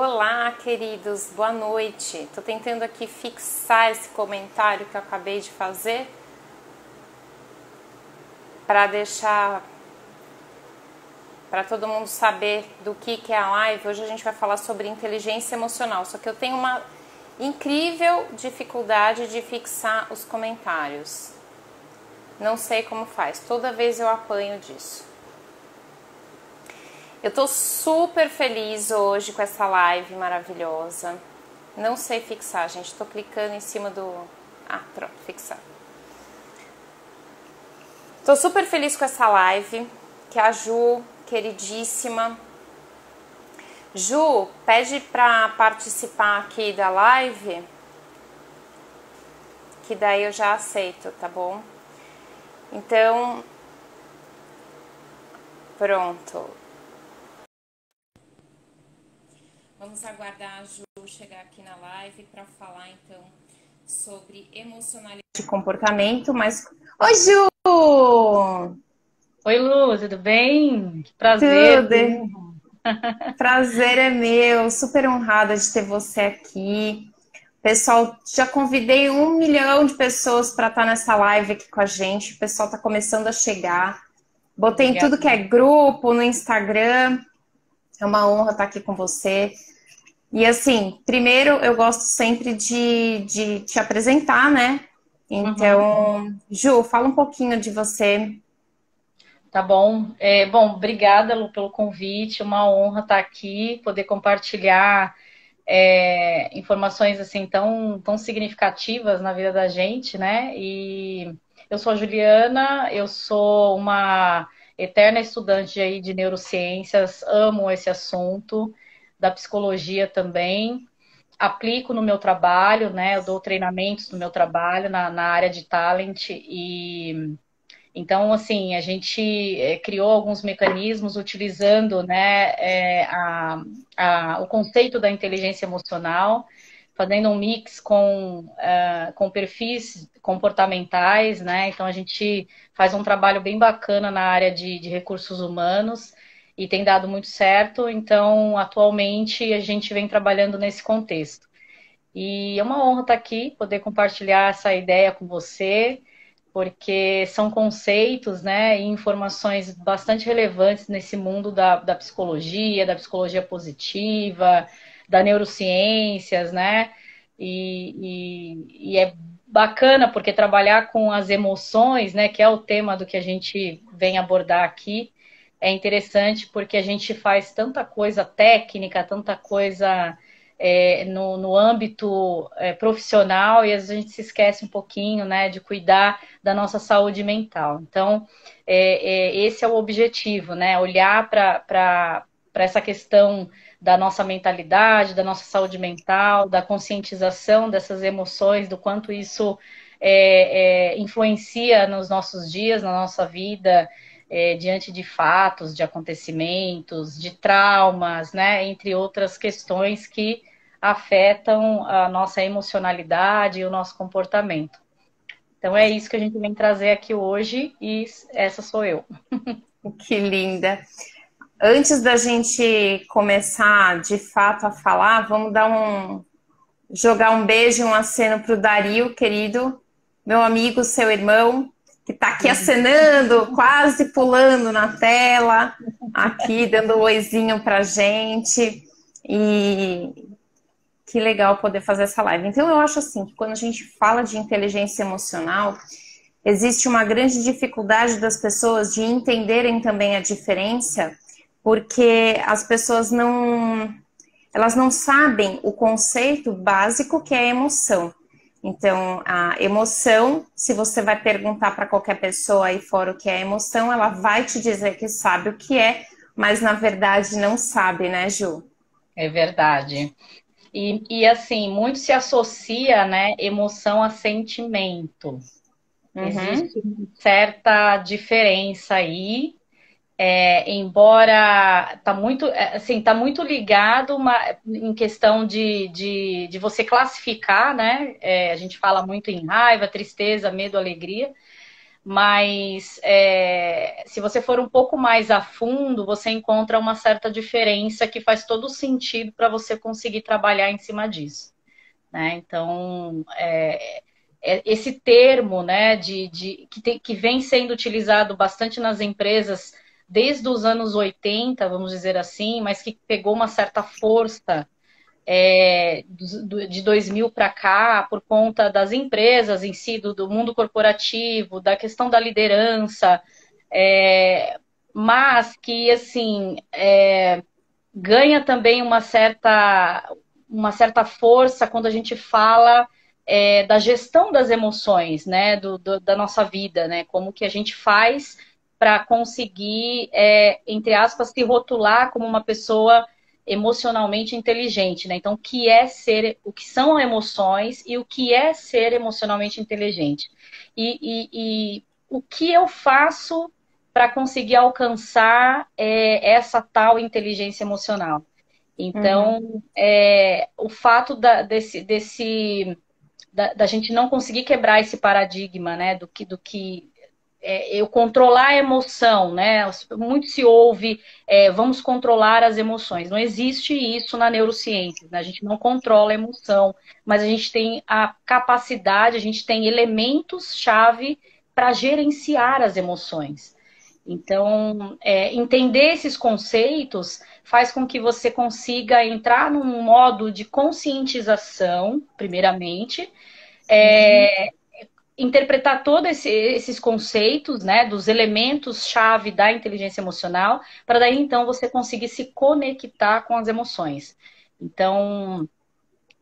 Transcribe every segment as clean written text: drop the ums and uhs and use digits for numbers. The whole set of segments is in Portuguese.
Olá, queridos, boa noite. Estou tentando aqui fixar esse comentário que eu acabei de fazer para deixar para todo mundo saber do que é a live. Hoje a gente vai falar sobre inteligência emocional, só que eu tenho uma incrível dificuldade de fixar os comentários. Não sei como faz, toda vez eu apanho disso. Eu tô super feliz hoje com essa live maravilhosa. Não sei fixar, gente. Tô clicando em cima do... Ah, pronto, fixar. Tô super feliz com essa live, que a Ju, queridíssima. Ju, pede pra participar aqui da live, que daí eu já aceito, tá bom? Então, pronto. Vamos aguardar a Ju chegar aqui na live para falar, então, sobre emocionalidade de comportamento, mas... Oi, Ju! Oi, Lu, tudo bem? Que prazer. Tudo! Prazer é meu, super honrada de ter você aqui. Pessoal, já convidei 1 milhão de pessoas para estar nessa live aqui com a gente. O pessoal está começando a chegar. Botei em Obrigada. tudo que é grupo, no Instagram. É uma honra estar aqui com você. E assim, primeiro eu gosto sempre de te apresentar, né? Então, Ju, fala um pouquinho de você. Tá bom. Bom, obrigada, Lu, pelo convite. Uma honra estar aqui, poder compartilhar informações assim tão significativas na vida da gente, né? E eu sou a Juliana, eu sou uma eterna estudante aí de neurociências, amo esse assunto, da psicologia também. Aplico no meu trabalho, né? Eu dou treinamentos no meu trabalho na área de talent e então, assim, a gente criou alguns mecanismos utilizando, né, o conceito da inteligência emocional, fazendo um mix com perfis comportamentais, né? Então, a gente faz um trabalho bem bacana na área de recursos humanos e tem dado muito certo. Então, atualmente, a gente vem trabalhando nesse contexto. E é uma honra estar aqui, poder compartilhar essa ideia com você, porque são conceitos, né, e informações bastante relevantes nesse mundo da da psicologia positiva, da neurociências, né? E é bacana porque trabalhar com as emoções, né, que é o tema do que a gente vem abordar aqui, é interessante porque a gente faz tanta coisa técnica, tanta coisa no âmbito profissional e às vezes a gente se esquece um pouquinho, né, de cuidar da nossa saúde mental. Então, esse é o objetivo, né, olhar para essa questão da nossa mentalidade, da nossa saúde mental, da conscientização dessas emoções, do quanto isso influencia nos nossos dias, na nossa vida, diante de fatos, de acontecimentos, de traumas, né, entre outras questões que afetam a nossa emocionalidade e o nosso comportamento. Então é isso que a gente vem trazer aqui hoje e essa sou eu. Que linda! Antes da gente começar de fato a falar, vamos jogar um beijo e um aceno para o Dario, querido, meu amigo, seu irmão, que está aqui acenando, quase pulando na tela, aqui dando um oizinho para gente. E que legal poder fazer essa live. Então eu acho assim, que quando a gente fala de inteligência emocional, existe uma grande dificuldade das pessoas de entenderem também a diferença, porque as pessoas elas não sabem o conceito básico que é a emoção. Então, a emoção, se você vai perguntar para qualquer pessoa aí fora o que é emoção, ela vai te dizer que sabe o que é, mas na verdade não sabe, né, Ju? É verdade. E assim, muito se associa, né, emoção a sentimento. Uhum. Existe uma certa diferença aí, embora tá muito ligado em questão de você classificar, né? A gente fala muito em raiva, tristeza, medo, alegria, mas se se você for um pouco mais a fundo, você encontra uma certa diferença que faz todo sentido para você conseguir trabalhar em cima disso, né? Então, esse termo, né, que vem sendo utilizado bastante nas empresas desde os anos 80, vamos dizer assim, mas que pegou uma certa força de 2000 para cá, por conta das empresas em si, do mundo corporativo, da questão da liderança, mas que, assim, ganha também uma certa força quando a gente fala da gestão das emoções, né, da nossa vida, né, como que a gente faz para conseguir, entre aspas, se rotular como uma pessoa emocionalmente inteligente, né? Então, o que são emoções e o que é ser emocionalmente inteligente. E o que eu faço para conseguir alcançar essa tal inteligência emocional. Então, o fato da gente não conseguir quebrar esse paradigma, né, do que eu controlar a emoção, né? Muito se ouve, vamos controlar as emoções. Não existe isso na neurociência, né? A gente não controla a emoção, mas a gente tem a capacidade, a gente tem elementos-chave para gerenciar as emoções. Então, entender esses conceitos faz com que você consiga entrar num modo de conscientização, primeiramente, interpretar todos esses conceitos, né, dos elementos-chave da inteligência emocional, para daí então você conseguir se conectar com as emoções. Então,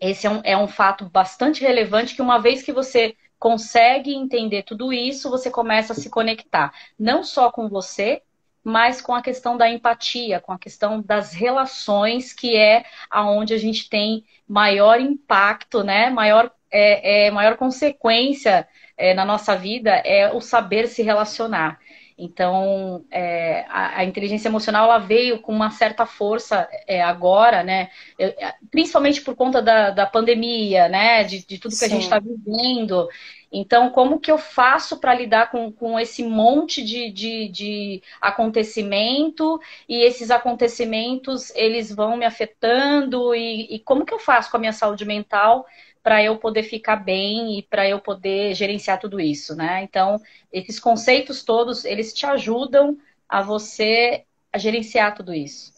esse é um fato bastante relevante, que uma vez que você consegue entender tudo isso, você começa a se conectar, não só com você, mas com a questão da empatia, com a questão das relações, que é aonde a gente tem maior impacto, né, maior consequência na nossa vida, é o saber se relacionar. Então, a inteligência emocional, ela veio com uma certa força agora, né? Principalmente por conta da pandemia, né? De tudo que a gente está vivendo. Então, como que eu faço para lidar com esse monte de acontecimento, e esses acontecimentos, eles vão me afetando, e como que eu faço com a minha saúde mental para eu poder ficar bem e para eu poder gerenciar tudo isso, né? Então, esses conceitos todos, eles te ajudam a você a gerenciar tudo isso.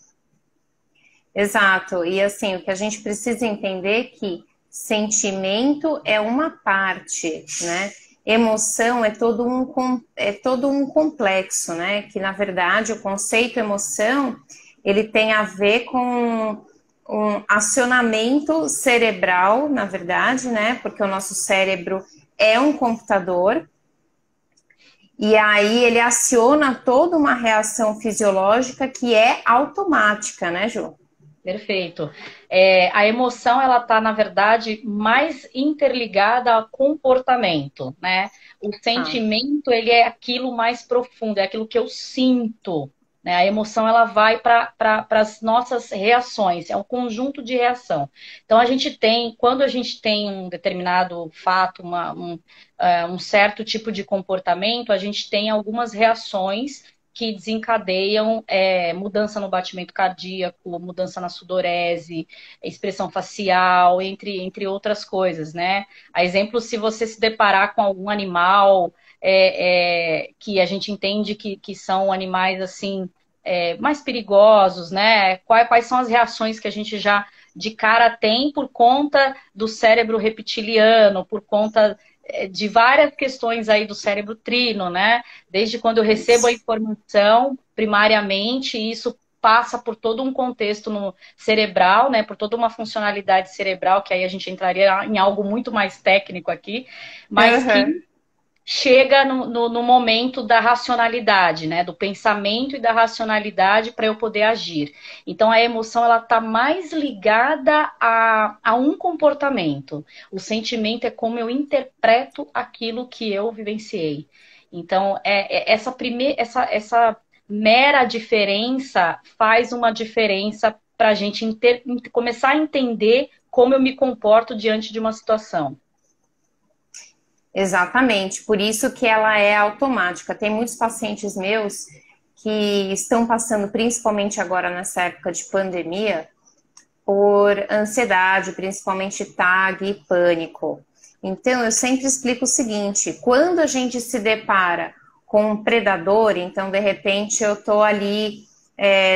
Exato. E assim, o que a gente precisa entender é que sentimento é uma parte, né? Emoção é todo um complexo, né? Que, na verdade, o conceito emoção, ele tem a ver com um acionamento cerebral, na verdade, né? Porque o nosso cérebro é um computador, e aí ele aciona toda uma reação fisiológica que é automática, né, Ju? Perfeito. A emoção, ela está, na verdade, mais interligada ao comportamento, né? O sentimento, ele é aquilo mais profundo, é aquilo que eu sinto, né? A emoção, ela vai para as nossas reações, é um conjunto de reação. Então, quando a gente tem um determinado fato, um certo tipo de comportamento, a gente tem algumas reações que desencadeiam mudança no batimento cardíaco, mudança na sudorese, expressão facial, entre outras coisas, né? A exemplo, se você se deparar com algum animal que a gente entende que são animais assim mais perigosos, né? Quais são as reações que a gente já de cara tem por conta do cérebro reptiliano, por conta de várias questões aí do cérebro trino, né? Desde quando eu recebo a informação, primariamente, isso passa por todo um contexto cerebral, né? Por toda uma funcionalidade cerebral, que aí a gente entraria em algo muito mais técnico aqui, mas que chega no momento da racionalidade, né? Do pensamento e da racionalidade para eu poder agir. Então, a emoção, ela está mais ligada a um comportamento. O sentimento é como eu interpreto aquilo que eu vivenciei. Então, essa mera diferença faz uma diferença para a gente começar a entender como eu me comporto diante de uma situação. Exatamente, por isso que ela é automática. Tem muitos pacientes meus que estão passando, principalmente agora nessa época de pandemia, por ansiedade, principalmente TAG e pânico. Então, eu sempre explico o seguinte, quando a gente se depara com um predador, então, de repente, eu estou ali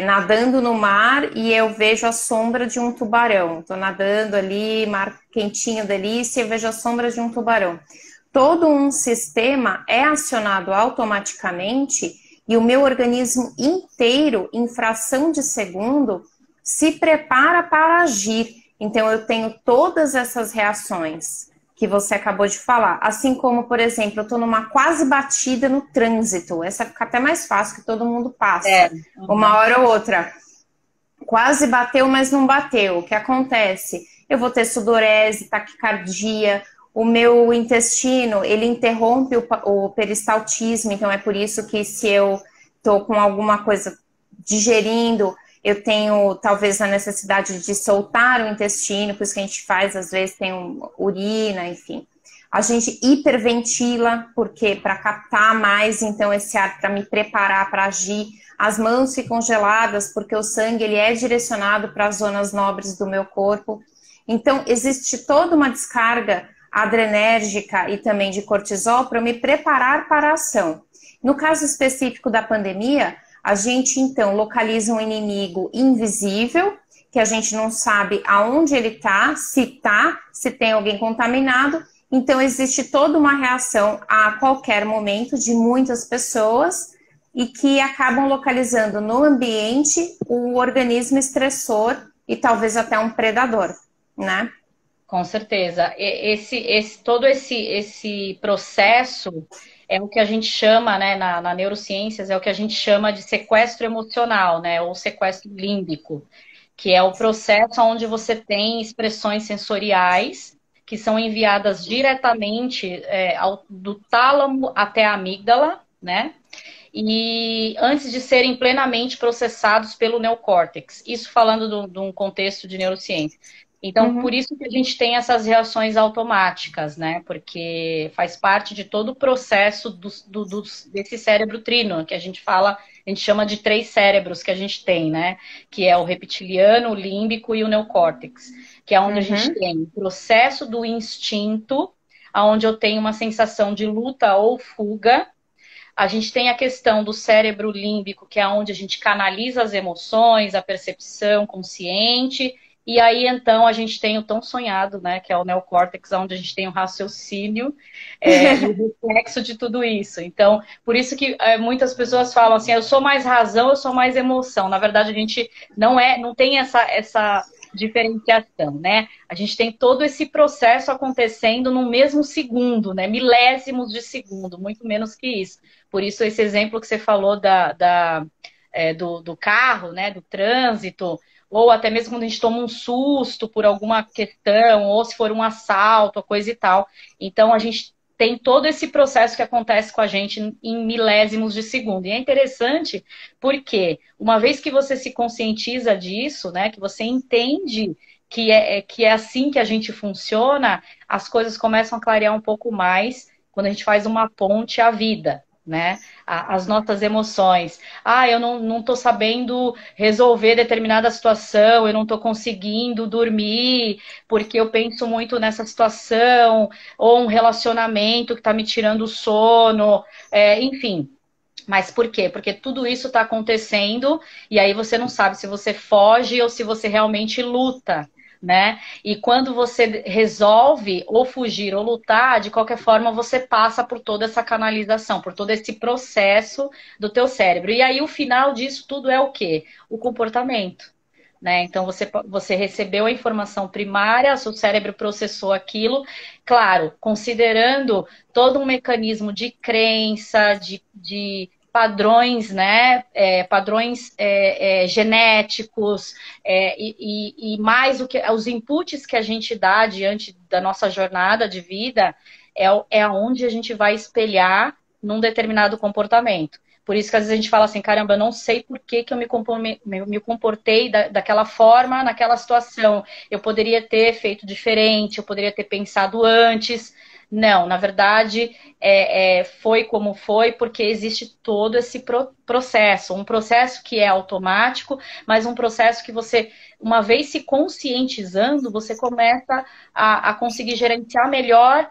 nadando no mar e eu vejo a sombra de um tubarão. Estou nadando ali, mar quentinho, delícia, e vejo a sombra de um tubarão. Todo um sistema é acionado automaticamente e o meu organismo inteiro, em fração de segundo, se prepara para agir. Então, eu tenho todas essas reações que você acabou de falar. Assim como, por exemplo, eu estou numa quase batida no trânsito. Essa fica até mais fácil, que todo mundo passa. Uma hora ou outra. Quase bateu, mas não bateu. O que acontece? Eu vou ter sudorese, taquicardia. O meu intestino, ele interrompe o peristaltismo. Então, é por isso que se eu estou com alguma coisa digerindo, eu tenho talvez a necessidade de soltar o intestino, por isso que a gente faz, às vezes tem urina, enfim. A gente hiperventila, porque para captar mais, então, esse ar, para me preparar para agir. As mãos ficam geladas, porque o sangue ele é direcionado para as zonas nobres do meu corpo. Então, existe toda uma descarga adrenérgica e também de cortisol para me preparar para a ação. No caso específico da pandemia, a gente, então, localiza um inimigo invisível, que a gente não sabe aonde ele está, se tem alguém contaminado. Então, existe toda uma reação a qualquer momento de muitas pessoas e que acabam localizando no ambiente o organismo estressor e talvez até um predador, né? Com certeza. Todo esse processo é o que a gente chama, né, na neurociências, é o que a gente chama de sequestro emocional, né, ou sequestro límbico, que é o processo onde você tem expressões sensoriais que são enviadas diretamente do tálamo até a amígdala, né, e antes de serem plenamente processados pelo neocórtex. Isso falando de um contexto de neurociência. Então, por isso que a gente tem essas reações automáticas, né? Porque faz parte de todo o processo desse cérebro trino, que a gente chama de 3 cérebros que a gente tem, né? Que é o reptiliano, o límbico e o neocórtex, que é onde a gente tem o processo do instinto, onde eu tenho uma sensação de luta ou fuga. A gente tem a questão do cérebro límbico, que é onde a gente canaliza as emoções, a percepção consciente. E aí, então, a gente tem o tão sonhado, né, que é o neocórtex, onde a gente tem o raciocínio e o reflexo de tudo isso. Então, por isso que muitas pessoas falam assim, eu sou mais razão, eu sou mais emoção. Na verdade, a gente não tem essa diferenciação, né? A gente tem todo esse processo acontecendo no mesmo segundo, né? Milésimos de segundo, muito menos que isso. Por isso, esse exemplo que você falou do carro, né, do trânsito, ou até mesmo quando a gente toma um susto por alguma questão, ou se for um assalto, coisa e tal. Então, a gente tem todo esse processo que acontece com a gente em milésimos de segundo. E é interessante porque, uma vez que você se conscientiza disso, né, que você entende que é assim que a gente funciona, as coisas começam a clarear um pouco mais quando a gente faz uma ponte à vida, né? As nossas emoções. Eu não estou sabendo resolver determinada situação, eu não estou conseguindo dormir porque eu penso muito nessa situação, ou um relacionamento que está me tirando o sono, enfim. Mas por quê? Porque tudo isso está acontecendo e aí você não sabe se você foge ou se você realmente luta, né? E quando você resolve ou fugir ou lutar, de qualquer forma você passa por toda essa canalização, por todo esse processo do teu cérebro. E aí o final disso tudo é o quê? O comportamento, né? Então você recebeu a informação primária, seu cérebro processou aquilo, claro, considerando todo um mecanismo de crença, de padrões, né? Padrões genéticos, e mais os inputs que a gente dá diante da nossa jornada de vida é onde a gente vai espelhar num determinado comportamento. Por isso que às vezes a gente fala assim, caramba, eu não sei por que eu me comportei daquela forma naquela situação. Eu poderia ter feito diferente, eu poderia ter pensado antes, Não, na verdade, foi como foi, porque existe todo esse processo. Um processo que é automático, mas um processo que você, uma vez se conscientizando, você começa a conseguir gerenciar melhor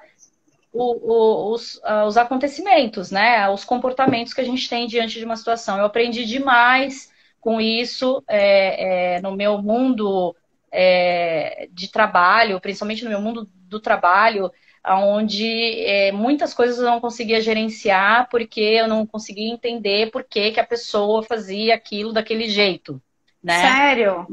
os acontecimentos, né? Os comportamentos que a gente tem diante de uma situação. Eu aprendi demais com isso no meu mundo de trabalho, principalmente no meu mundo do trabalho, onde muitas coisas eu não conseguia gerenciar porque eu não conseguia entender por que que a pessoa fazia aquilo daquele jeito, né? Sério?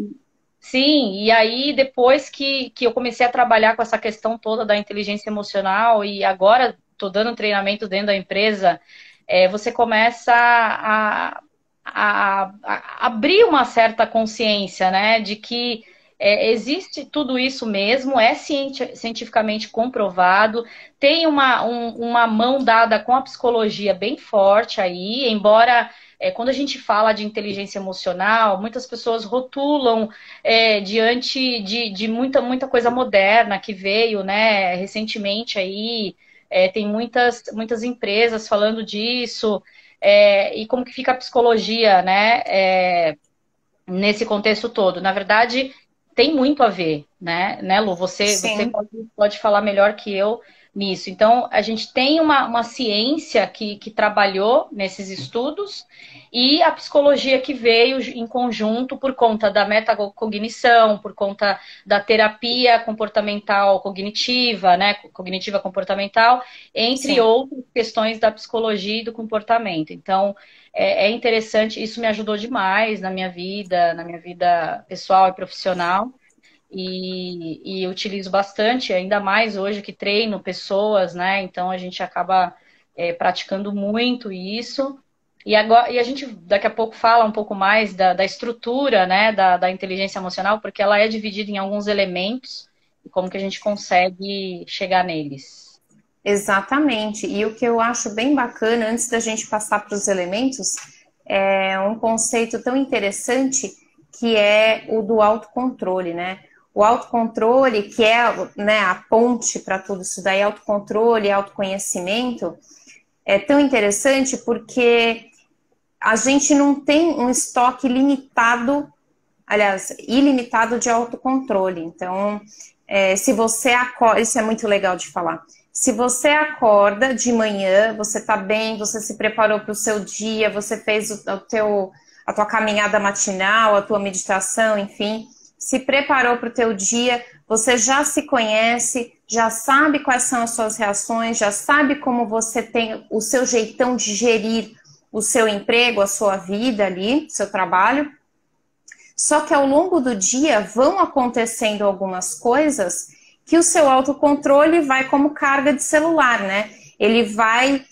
Sim, e aí depois que eu comecei a trabalhar com essa questão toda da inteligência emocional e agora estou dando treinamento dentro da empresa, você começa a abrir uma certa consciência, né, de que existe tudo isso mesmo, é cientificamente comprovado, tem uma mão dada com a psicologia bem forte aí, embora quando a gente fala de inteligência emocional, muitas pessoas rotulam diante de muita coisa moderna que veio, né, recentemente aí, tem muitas empresas falando disso, e como que fica a psicologia, né, nesse contexto todo. Na verdade, tem muito a ver, né, Lu? Você Sim. pode falar melhor que eu nisso. Então, a gente tem uma ciência que trabalhou nesses estudos e a psicologia que veio em conjunto por conta da metacognição, por conta da terapia comportamental cognitiva, né, cognitiva comportamental, entre Sim. outras questões da psicologia e do comportamento. Então, é interessante, isso me ajudou demais na minha vida pessoal e profissional. E utilizo bastante, ainda mais hoje que treino pessoas, né? Então a gente acaba praticando muito isso. E a gente daqui a pouco fala um pouco mais da estrutura, né, da inteligência emocional, porque ela é dividida em alguns elementos e como que a gente consegue chegar neles. Exatamente. E o que eu acho bem bacana, antes da gente passar para os elementos, é um conceito tão interessante que é o do autocontrole, né? O autocontrole, que é, né, a ponte para tudo isso daí, autocontrole, autoconhecimento, é tão interessante porque a gente não tem um estoque limitado, aliás, ilimitado de autocontrole. Então, se você acorda, isso é muito legal de falar. Se você acorda de manhã, você tá bem, você se preparou para o seu dia, você fez a tua caminhada matinal, a tua meditação, enfim, se preparou para o teu dia, você já se conhece, já sabe quais são as suas reações, já sabe como você tem o seu jeitão de gerir o seu emprego, a sua vida ali, seu trabalho. Só que ao longo do dia vão acontecendo algumas coisas que o seu autocontrole vai como carga de celular, né? Ele vai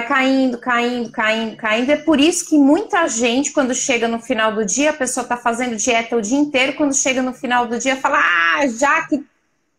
caindo, caindo, caindo, caindo. É por isso que muita gente, quando chega no final do dia, a pessoa tá fazendo dieta o dia inteiro, quando chega no final do dia, fala, já que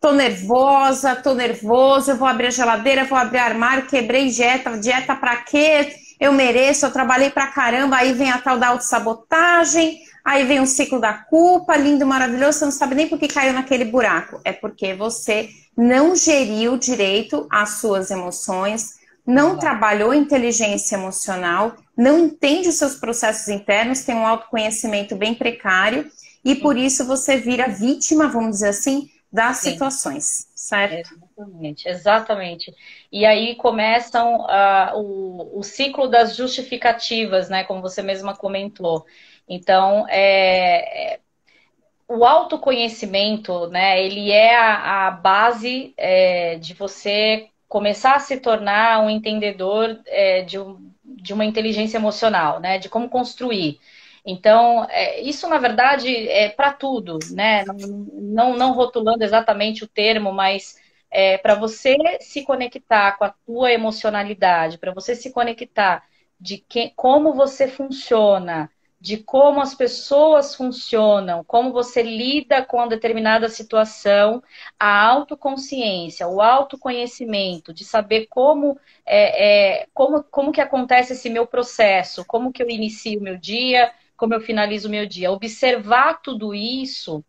tô nervosa, tô nervoso, eu vou abrir a geladeira, vou abrir o armário, quebrei dieta pra quê? Eu mereço, eu trabalhei pra caramba, aí vem a tal da autossabotagem, aí vem o ciclo da culpa, lindo, maravilhoso, você não sabe nem por que caiu naquele buraco. É porque você não geriu direito as suas emoções, não trabalhou inteligência emocional, não entende os seus processos internos, tem um autoconhecimento bem precário e por isso você vira vítima, vamos dizer assim, das situações, certo? Exatamente, exatamente. E aí começam o ciclo das justificativas, né? Como você mesma comentou. Então, o autoconhecimento, né? Ele é a base de você começar a se tornar um entendedor de uma inteligência emocional, né? De como construir. Então, isso na verdade é para tudo, né? Não rotulando exatamente o termo, mas para você se conectar com a tua emocionalidade, para você se conectar como você funciona, de como as pessoas funcionam, como você lida com uma determinada situação, a autoconsciência, o autoconhecimento, de saber como que acontece esse meu processo, como que eu inicio o meu dia, como eu finalizo o meu dia. Observar tudo isso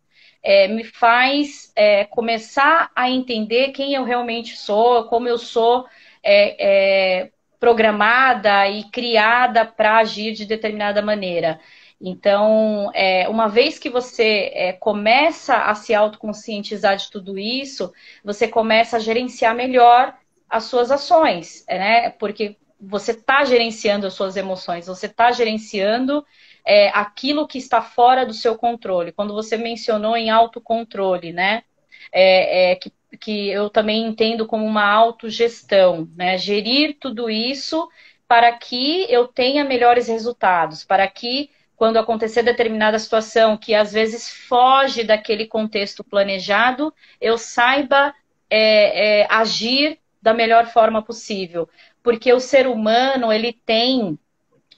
me faz começar a entender quem eu realmente sou, como eu sou programada e criada para agir de determinada maneira. Então, uma vez que você começa a se autoconscientizar de tudo isso, você começa a gerenciar melhor as suas ações, né? Porque você está gerenciando as suas emoções, você está gerenciando aquilo que está fora do seu controle. Quando você mencionou em autocontrole, né? Que eu também entendo como uma autogestão, né? Gerir tudo isso para que eu tenha melhores resultados, para que quando acontecer determinada situação que às vezes foge daquele contexto planejado, eu saiba agir da melhor forma possível. Porque o ser humano, ele tem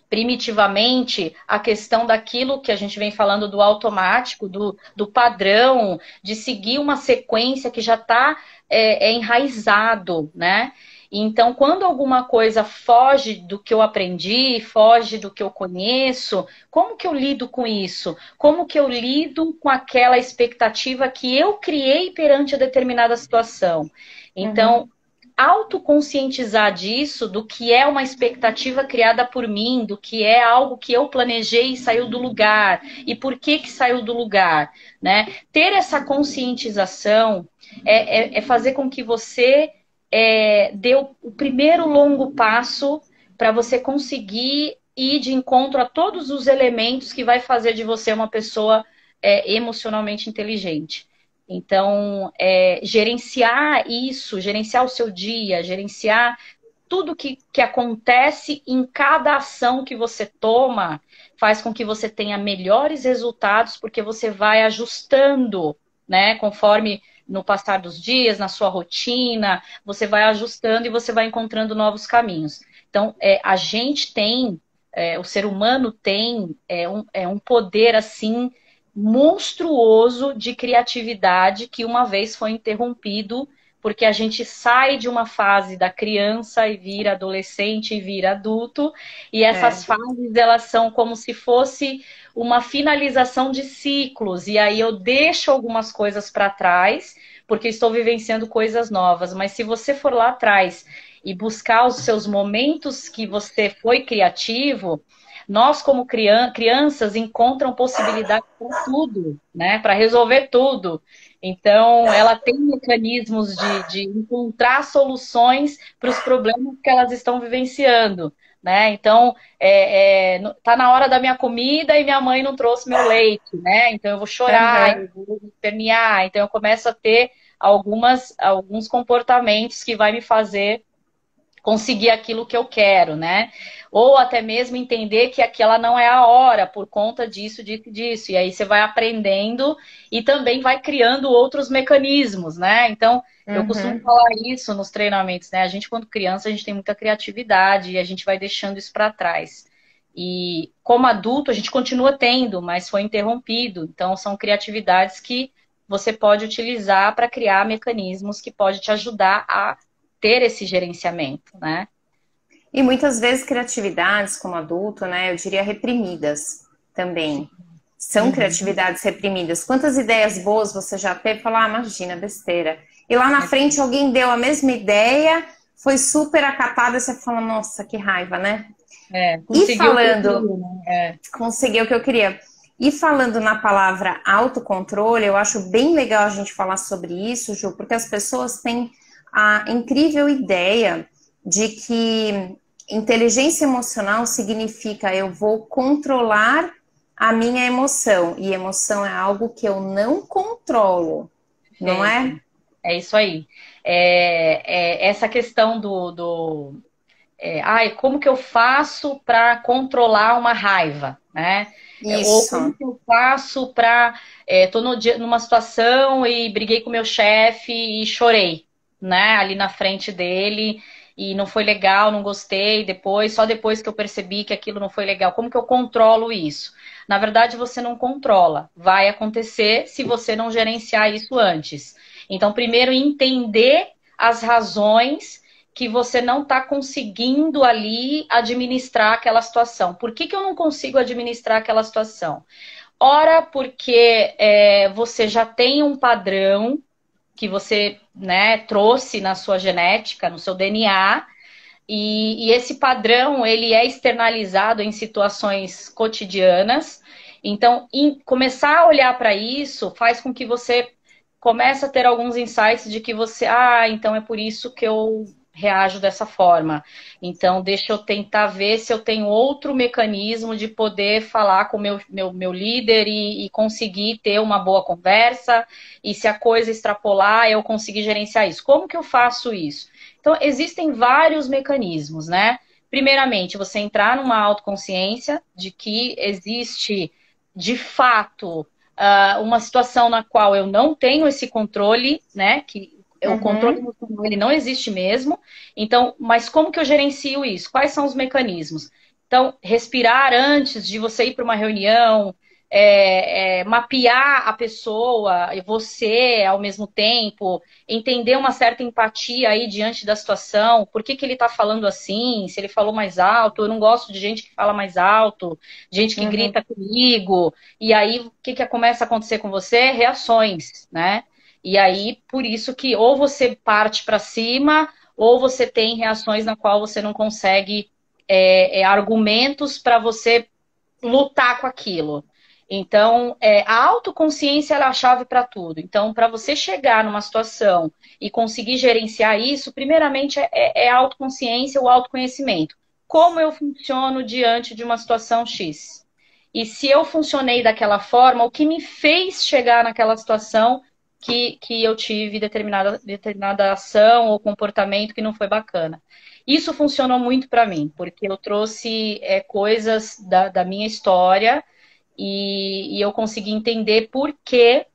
primitivamente a questão daquilo que a gente vem falando do automático, do padrão, de seguir uma sequência que já está enraizado, né? Então, quando alguma coisa foge do que eu aprendi, foge do que eu conheço, como que eu lido com isso? Como que eu lido com aquela expectativa que eu criei perante a determinada situação? Então, autoconscientizar disso, do que é uma expectativa criada por mim, do que é algo que eu planejei e saiu do lugar, e por que saiu do lugar, né? Ter essa conscientização é fazer com que você dê o primeiro longo passo para você conseguir ir de encontro a todos os elementos que vai fazer de você uma pessoa emocionalmente inteligente. Então, gerenciar isso, gerenciar o seu dia, gerenciar tudo que acontece em cada ação que você toma, faz com que você tenha melhores resultados, porque você vai ajustando, né? Conforme no passar dos dias, na sua rotina, você vai ajustando e você vai encontrando novos caminhos. Então, a gente tem, o ser humano tem um poder assim monstruoso de criatividade que uma vez foi interrompido, porque a gente sai de uma fase da criança e vira adolescente e vira adulto, e essas fases, elas são como se fosse uma finalização de ciclos, e aí eu deixo algumas coisas para trás, porque estou vivenciando coisas novas, mas se você for lá atrás e buscar os seus momentos que você foi criativo, nós, como crianças, encontram possibilidades para tudo, né? Para resolver tudo. Então, ela tem mecanismos de encontrar soluções para os problemas que elas estão vivenciando, né? Então, tá na hora da minha comida e minha mãe não trouxe meu leite, né? Então, eu vou chorar, eu vou espernear. Então, eu começo a ter alguns comportamentos que vai me fazer conseguir aquilo que eu quero, né? Ou até mesmo entender que aquela não é a hora por conta disso, disso. E aí você vai aprendendo e também vai criando outros mecanismos, né? Então, eu costumo falar isso nos treinamentos, né? A gente, quando criança, a gente tem muita criatividade e a gente vai deixando isso para trás. E como adulto, a gente continua tendo, mas foi interrompido. Então, são criatividades que você pode utilizar para criar mecanismos que podem te ajudar a ter esse gerenciamento, né? E muitas vezes criatividades como adulto, né, eu diria reprimidas também. São criatividades reprimidas. Quantas ideias boas você já teve? Falar, imagina, besteira. E lá na frente alguém deu a mesma ideia, foi super acatada, e você fala, nossa, que raiva, né? E falando, conseguiu o que eu queria. E falando na palavra autocontrole, eu acho bem legal a gente falar sobre isso, Ju, porque as pessoas têm a incrível ideia de que inteligência emocional significa eu vou controlar a minha emoção. E emoção é algo que eu não controlo, não é? É isso aí. Essa questão como que eu faço para controlar uma raiva, né? Isso. Ou como que eu faço para... Tô numa situação e briguei com meu chefe e chorei, né, ali na frente dele, e não foi legal, não gostei, só depois que eu percebi que aquilo não foi legal. Como que eu controlo isso? Na verdade, você não controla. Vai acontecer se você não gerenciar isso antes. Então, primeiro, entender as razões que você não está conseguindo ali administrar aquela situação. Por que eu não consigo administrar aquela situação? Ora porque você já tem um padrão que você, né, trouxe na sua genética, no seu DNA, e esse padrão ele é externalizado em situações cotidianas. Então, começar a olhar para isso faz com que você comece a ter alguns insights de que você, então é por isso que eu reajo dessa forma. Então, deixa eu tentar ver se eu tenho outro mecanismo de poder falar com o meu líder e conseguir ter uma boa conversa. E se a coisa extrapolar, eu conseguir gerenciar isso. Como que eu faço isso? Então, existem vários mecanismos, né? Primeiramente, você entrar numa autoconsciência de que existe, de fato, uma situação na qual eu não tenho esse controle, né? Que o controle emocional ele não existe mesmo. Então, mas como que eu gerencio isso? Quais são os mecanismos? Então, respirar antes de você ir para uma reunião, mapear a pessoa e você ao mesmo tempo, entender uma certa empatia aí diante da situação, por que ele está falando assim, se ele falou mais alto, eu não gosto de gente que fala mais alto, gente que grita comigo, e aí o que começa a acontecer com você? Reações, né? E aí, por isso que ou você parte para cima, ou você tem reações na qual você não consegue argumentos para você lutar com aquilo. Então, a autoconsciência ela é a chave para tudo. Então, para você chegar numa situação e conseguir gerenciar isso, primeiramente é a autoconsciência, o autoconhecimento. Como eu funciono diante de uma situação X? E se eu funcionei daquela forma, o que me fez chegar naquela situação que eu tive determinada ação ou comportamento que não foi bacana. Isso funcionou muito para mim, porque eu trouxe coisas da minha história e eu consegui entender por que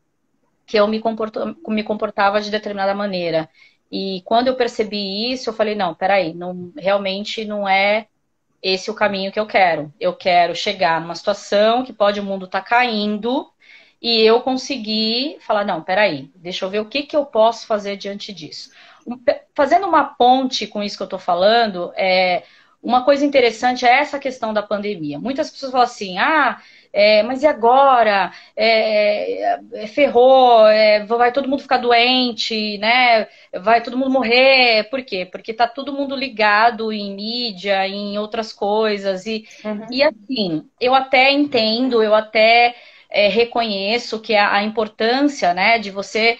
eu me comportava de determinada maneira. E quando eu percebi isso, eu falei, não, peraí, realmente não é esse o caminho que eu quero. Eu quero chegar numa situação que pode o mundo estar caindo e eu conseguir falar, não, peraí, deixa eu ver o que eu posso fazer diante disso. Fazendo uma ponte com isso que eu estou falando, uma coisa interessante é essa questão da pandemia. Muitas pessoas falam assim, mas e agora? Ferrou, vai todo mundo ficar doente, né? Vai todo mundo morrer. Por quê? Porque tá todo mundo ligado em mídia, em outras coisas. E assim, eu até entendo, eu até reconheço que a importância, né, de você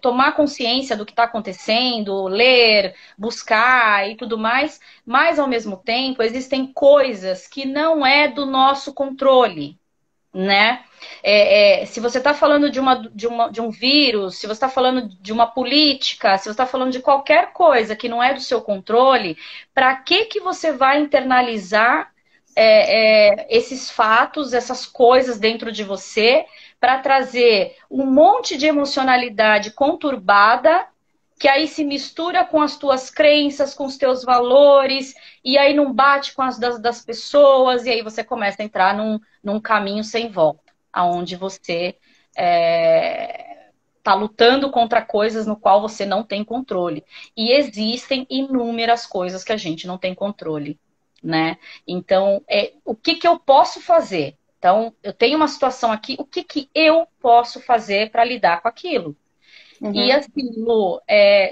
tomar consciência do que está acontecendo, ler, buscar e tudo mais, mas ao mesmo tempo existem coisas que não é do nosso controle, né? Se você está falando de um vírus, se você está falando de uma política, se você está falando de qualquer coisa que não é do seu controle, para que você vai internalizar esses fatos, essas coisas dentro de você, para trazer um monte de emocionalidade conturbada, que aí se mistura com as tuas crenças, com os teus valores, e aí não bate com as das pessoas, e aí você começa a entrar num caminho sem volta, aonde você está lutando contra coisas no qual você não tem controle. E existem inúmeras coisas que a gente não tem controle, né? Então, o que eu posso fazer? Então, eu tenho uma situação aqui, o que eu posso fazer para lidar com aquilo? E assim, Lu,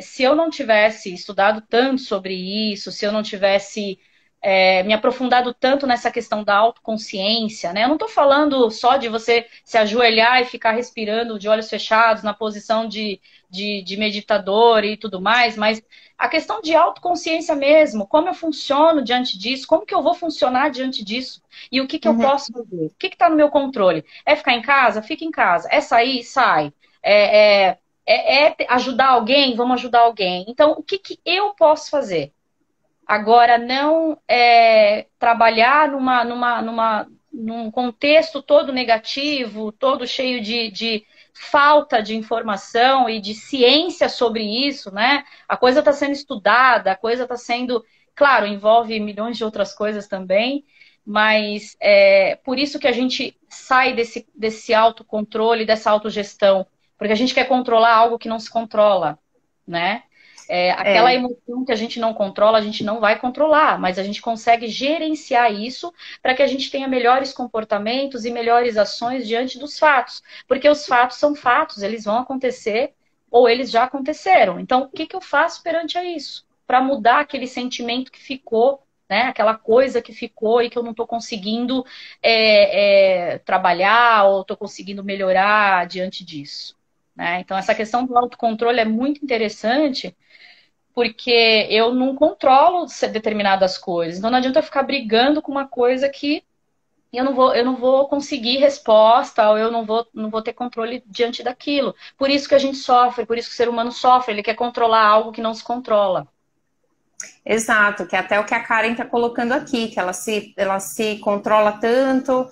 se eu não tivesse estudado tanto sobre isso, se eu não tivesse me aprofundado tanto nessa questão da autoconsciência, né? Eu não estou falando só de você se ajoelhar e ficar respirando de olhos fechados na posição de meditador e tudo mais, mas a questão de autoconsciência mesmo, como eu funciono diante disso, como que eu vou funcionar diante disso, e o que eu posso fazer, o que está no meu controle? É ficar em casa? Fica em casa. É sair? Sai. Ajudar alguém? Vamos ajudar alguém. Então, o que eu posso fazer? Agora, não trabalhar num contexto todo negativo, todo cheio de falta de informação e de ciência sobre isso, né? A coisa está sendo estudada, a coisa está sendo... Claro, envolve milhões de outras coisas também, mas por isso que a gente sai desse autocontrole, dessa autogestão, porque a gente quer controlar algo que não se controla, né? Aquela emoção que a gente não controla, a gente não vai controlar, mas a gente consegue gerenciar isso para que a gente tenha melhores comportamentos e melhores ações diante dos fatos. Porque os fatos são fatos, eles vão acontecer ou eles já aconteceram. Então, o que eu faço perante a isso? Para mudar aquele sentimento que ficou, né? Aquela coisa que ficou e que eu não estou conseguindo trabalhar ou estou conseguindo melhorar diante disso. Né? Então, essa questão do autocontrole é muito interessante, porque eu não controlo determinadas coisas. Então não adianta eu ficar brigando com uma coisa que eu não vou conseguir resposta, ou eu não vou ter controle diante daquilo. Por isso que a gente sofre, por isso que o ser humano sofre, ele quer controlar algo que não se controla. Exato, que é até o que a Karen está colocando aqui, que ela se controla tanto,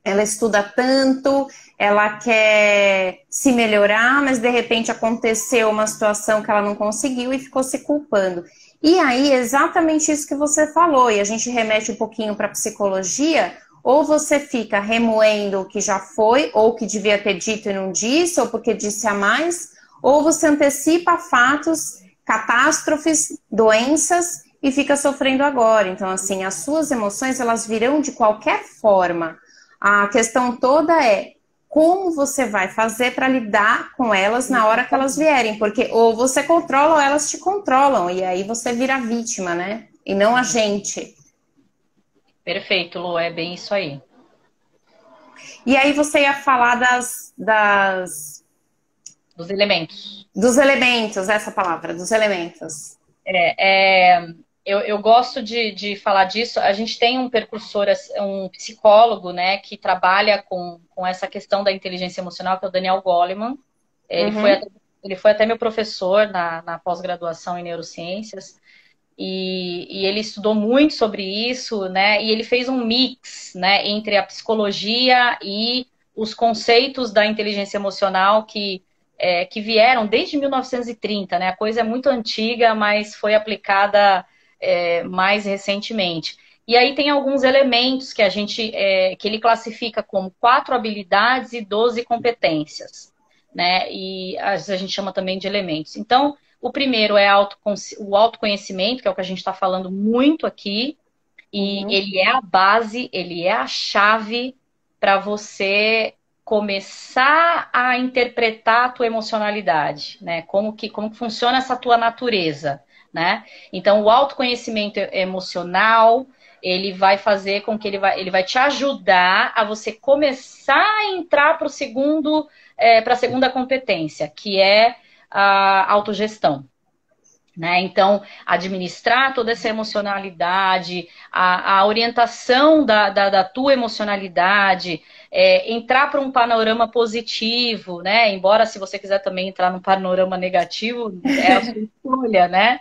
ela estuda tanto, ela quer se melhorar, mas de repente aconteceu uma situação que ela não conseguiu e ficou se culpando. E aí, exatamente isso que você falou, e a gente remete um pouquinho para a psicologia, ou você fica remoendo o que já foi, ou o que devia ter dito e não disse, ou porque disse a mais, ou você antecipa fatos, catástrofes, doenças e fica sofrendo agora. Então, assim, as suas emoções, elas virão de qualquer forma. A questão toda é como você vai fazer para lidar com elas na hora que elas vierem, porque ou você controla ou elas te controlam, e aí você vira vítima, né? E não a gente. Perfeito, Lu, é bem isso aí. E aí você ia falar dos elementos. Dos elementos, essa palavra, dos elementos. Eu gosto de falar disso. A gente tem um percursor, um psicólogo, né, que trabalha com essa questão da inteligência emocional, que é o Daniel Goleman. Ele foi até meu professor na pós-graduação em neurociências. E ele estudou muito sobre isso, né? E ele fez um mix, né, entre a psicologia e os conceitos da inteligência emocional que vieram desde 1930, né? A coisa é muito antiga, mas foi aplicada mais recentemente. E aí tem alguns elementos que que ele classifica como 4 habilidades e 12 competências, né? E a gente chama também de elementos. Então, o primeiro é o autoconhecimento, que é o que a gente está falando muito aqui, e ele é a base, ele é a chave para você começar a interpretar a tua emocionalidade, né? Como que funciona essa tua natureza, né? Então, o autoconhecimento emocional, ele vai fazer com que ele vai te ajudar a você começar a entrar para a segunda competência, que é a autogestão. Né? Então, administrar toda essa emocionalidade, a orientação da tua emocionalidade, entrar para um panorama positivo, né? Embora se você quiser também entrar num panorama negativo, é a sua escolha, né?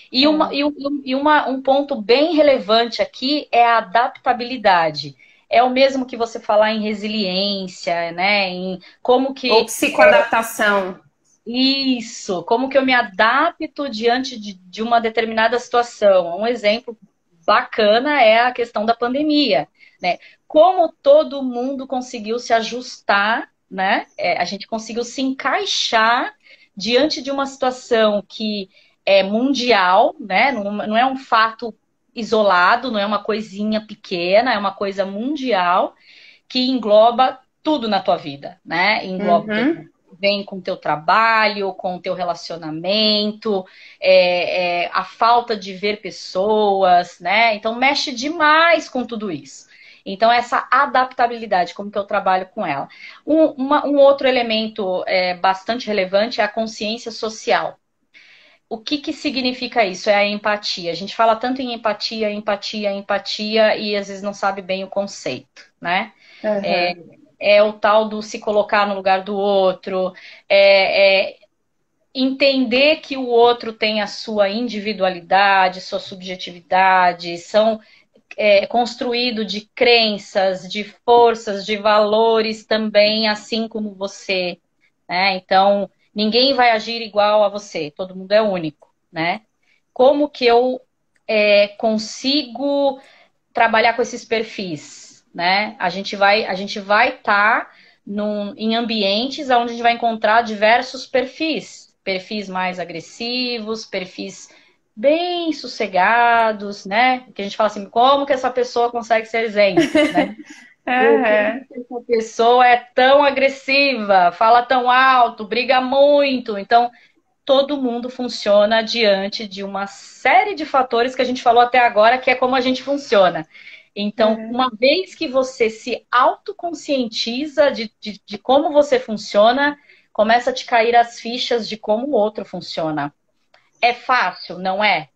E um ponto bem relevante aqui é a adaptabilidade. É o mesmo que você falar em resiliência, né? Em como que... Ou psicoadaptação. Isso, como que eu me adapto diante de uma determinada situação. Um exemplo bacana é a questão da pandemia, né? Como todo mundo conseguiu se ajustar, né? A gente conseguiu se encaixar diante de uma situação que é mundial, né? Não é um fato isolado, não é uma coisinha pequena, é uma coisa mundial que engloba tudo na tua vida, né? Engloba vem com o teu trabalho, com o teu relacionamento, a falta de ver pessoas, né? Então, mexe demais com tudo isso. Então, essa adaptabilidade, como que eu trabalho com ela. Um outro elemento bastante relevante é a consciência social. O que significa isso? É a empatia. A gente fala tanto em empatia, empatia, empatia, e às vezes não sabe bem o conceito, né? É o tal do se colocar no lugar do outro, entender que o outro tem a sua individualidade, sua subjetividade, são construído de crenças, de forças, de valores também, assim como você, né? Então, ninguém vai agir igual a você, todo mundo é único, né? Como que eu consigo trabalhar com esses perfis? Né? A gente vai estar em ambientes onde a gente vai encontrar diversos perfis, perfis mais agressivos, perfis bem sossegados, né? Que a gente fala assim, como que essa pessoa consegue ser zen, né? Por que Aham, essa pessoa é tão agressiva, fala tão alto, briga muito? Então, todo mundo funciona diante de uma série de fatores que a gente falou até agora, que é como a gente funciona. Então, aham, uma vez que você se autoconscientiza de como você funciona, começa a te cair as fichas de como o outro funciona. É fácil? Não é?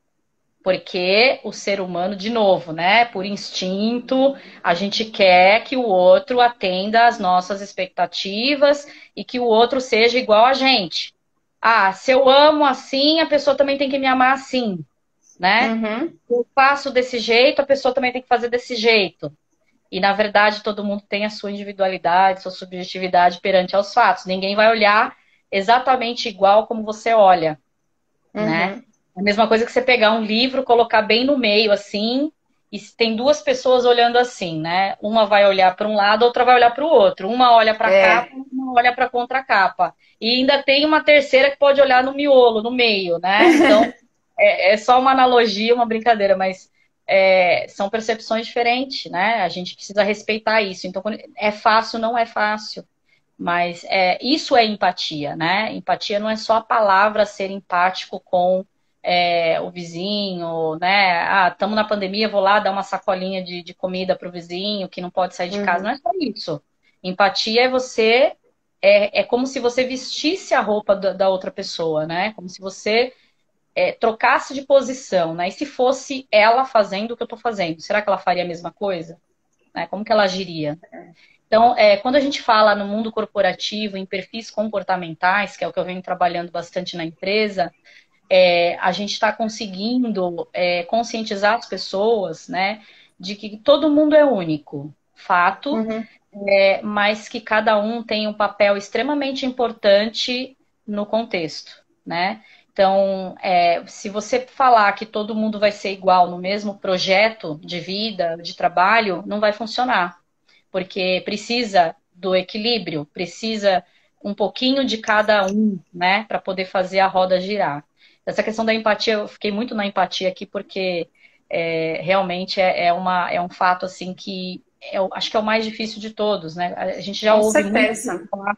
Porque o ser humano, de novo, né? Por instinto, a gente quer que o outro atenda às nossas expectativas e que o outro seja igual a gente. Ah, se eu amo assim, a pessoa também tem que me amar assim, né? uhum, Se eu faço desse jeito, a pessoa também tem que fazer desse jeito. E, na verdade, todo mundo tem a sua individualidade, sua subjetividade perante aos fatos. Ninguém vai olhar exatamente igual como você olha, né? uhum. É a mesma coisa que você pegar um livro, colocar bem no meio, assim, e tem duas pessoas olhando assim, né? Uma vai olhar para um lado, outra vai olhar para o outro. Uma olha para a capa, É, uma olha para a contracapa. E ainda tem uma terceira que pode olhar no miolo, no meio, né? Então, é só uma analogia, uma brincadeira, mas são percepções diferentes, né? A gente precisa respeitar isso. Então, é fácil, não é fácil. Mas isso é empatia, né? Empatia não é só a palavra ser empático com o vizinho, né? Ah, estamos na pandemia, vou lá dar uma sacolinha de comida para o vizinho que não pode sair de casa. Não uhum. é só isso. Empatia é você. É como se você vestisse a roupa da outra pessoa, né? Como se você trocasse de posição, né? E se fosse ela fazendo o que eu estou fazendo, será que ela faria a mesma coisa? Né? Como que ela agiria? Então, quando a gente fala no mundo corporativo, em perfis comportamentais, que é o que eu venho trabalhando bastante na empresa, a gente está conseguindo conscientizar as pessoas, né, de que todo mundo é único, fato, Uhum. mas que cada um tem um papel extremamente importante no contexto, né? Então, se você falar que todo mundo vai ser igual no mesmo projeto de vida, de trabalho, não vai funcionar porque precisa do equilíbrio, precisa um pouquinho de cada um, né, para poder fazer a roda girar. Essa questão da empatia, eu fiquei muito na empatia aqui, porque realmente é um fato assim que acho que é o mais difícil de todos, né? A gente já Com ouve muito se certeza. falar,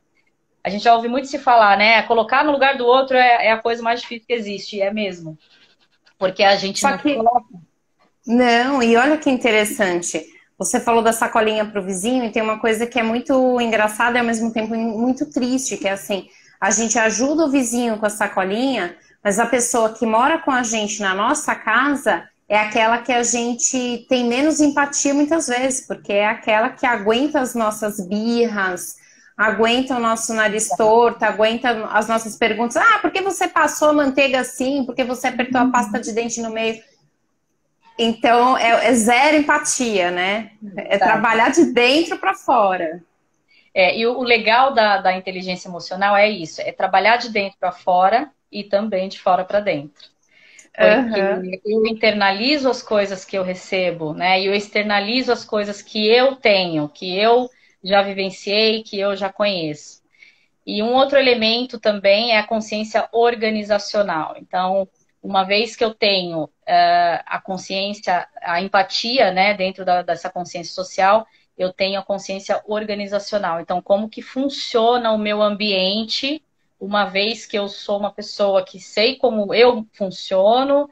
a gente já ouve muito se falar, né? Colocar no lugar do outro é a coisa mais difícil que existe, e é mesmo. Porque a gente Só não se que, coloca. não, e olha que interessante. Você falou da sacolinha para o vizinho e tem uma coisa que é muito engraçada e ao mesmo tempo muito triste, que é assim, a gente ajuda o vizinho com a sacolinha, mas a pessoa que mora com a gente na nossa casa é aquela que a gente tem menos empatia muitas vezes, porque é aquela que aguenta as nossas birras, aguenta o nosso nariz torto, aguenta as nossas perguntas. Ah, por que você passou a manteiga assim? Por que você apertou a pasta de dente no meio? Então, é zero empatia, né? É Exato. trabalhar de dentro para fora. E o legal da inteligência emocional é isso, é trabalhar de dentro para fora e também de fora para dentro. Aham. Porque eu internalizo as coisas que eu recebo, né? E eu externalizo as coisas que eu tenho, que eu já vivenciei, que eu já conheço. E um outro elemento também é a consciência organizacional. Então, uma vez que eu tenho a consciência, a empatia, né, dentro dessa consciência social, eu tenho a consciência organizacional. Então, como que funciona o meu ambiente, uma vez que eu sou uma pessoa que sei como eu funciono,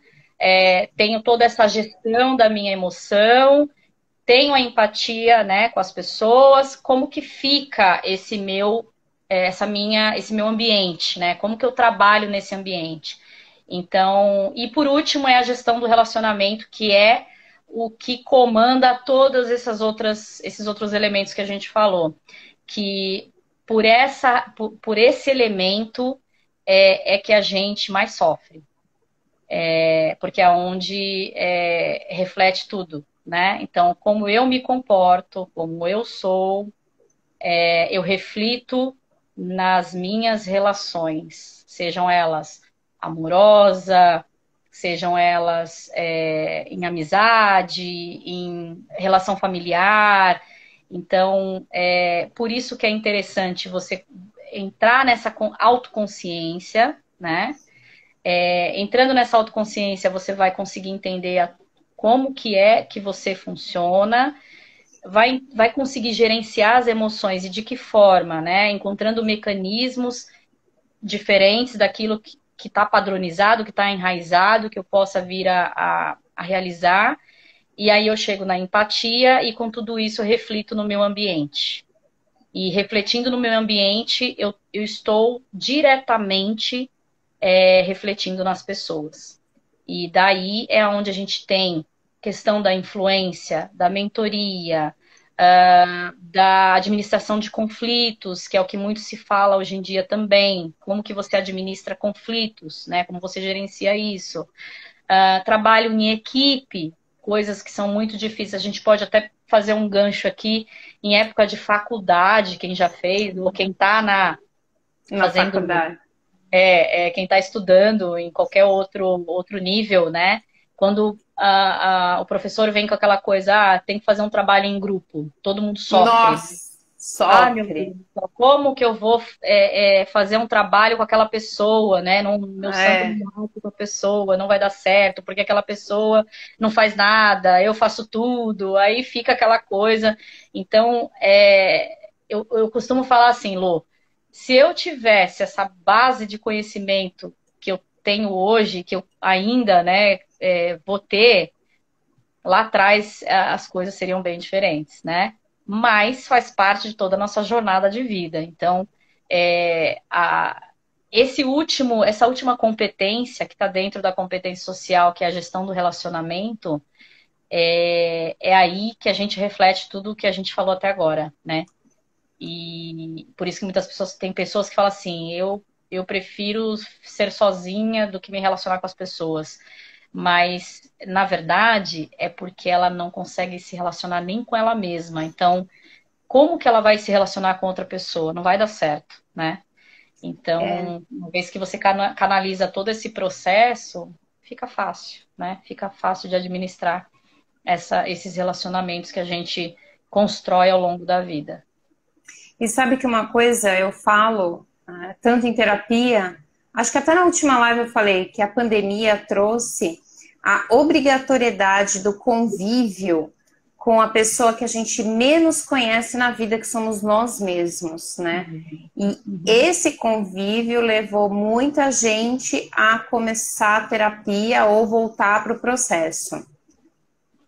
tenho toda essa gestão da minha emoção, tenho a empatia, né, com as pessoas, como que fica esse meu ambiente, né? Como que eu trabalho nesse ambiente? Então, e por último é a gestão do relacionamento, que é o que comanda todos esses outros elementos que a gente falou. Que por esse elemento que a gente mais sofre. Porque é onde reflete tudo, né? Então, como eu me comporto, como eu sou, eu reflito nas minhas relações, sejam elas amorosa, sejam elas em amizade, em relação familiar. Então, por isso que é interessante você entrar nessa autoconsciência, né? Entrando nessa autoconsciência, você vai conseguir entender como que é que você funciona, vai conseguir gerenciar as emoções e de que forma, né? Encontrando mecanismos diferentes daquilo que está padronizado, que está enraizado, que eu possa vir a realizar. E aí eu chego na empatia e com tudo isso eu reflito no meu ambiente. E refletindo no meu ambiente, eu estou diretamente refletindo nas pessoas. E daí é onde a gente tem questão da influência, da mentoria, da administração de conflitos, que é o que muito se fala hoje em dia também. Como que você administra conflitos, né? Como você gerencia isso. Trabalho em equipe, coisas que são muito difíceis. A gente pode até fazer um gancho aqui em época de faculdade, quem já fez, ou quem está na faculdade. Quem está estudando em qualquer outro nível, né? Quando o professor vem com aquela coisa, tem que fazer um trabalho em grupo, todo mundo sofre. Nossa, sofre. Meu Deus, como que eu vou fazer um trabalho com aquela pessoa, né? Meu santo não bate com a pessoa, não vai dar certo, porque aquela pessoa não faz nada, eu faço tudo, aí fica aquela coisa. Então, eu costumo falar assim, Lô, se eu tivesse essa base de conhecimento que eu tenho hoje, que eu ainda, né, vou ter, lá atrás as coisas seriam bem diferentes, né? Mas faz parte de toda a nossa jornada de vida. Então, essa última competência que está dentro da competência social, que é a gestão do relacionamento, é aí que a gente reflete tudo o que a gente falou até agora, né? E por isso que muitas pessoas, tem pessoas que falam assim, eu prefiro ser sozinha do que me relacionar com as pessoas. Mas, na verdade, é porque ela não consegue se relacionar nem com ela mesma. Então, como que ela vai se relacionar com outra pessoa? Não vai dar certo, né? Então, uma vez que você canaliza todo esse processo, fica fácil, né? Fica fácil de administrar esses relacionamentos que a gente constrói ao longo da vida. E sabe que uma coisa eu falo, tanto em terapia, acho que até na última live eu falei que a pandemia trouxe a obrigatoriedade do convívio com a pessoa que a gente menos conhece na vida, que somos nós mesmos, né? E esse convívio levou muita gente a começar a terapia ou voltar para o processo,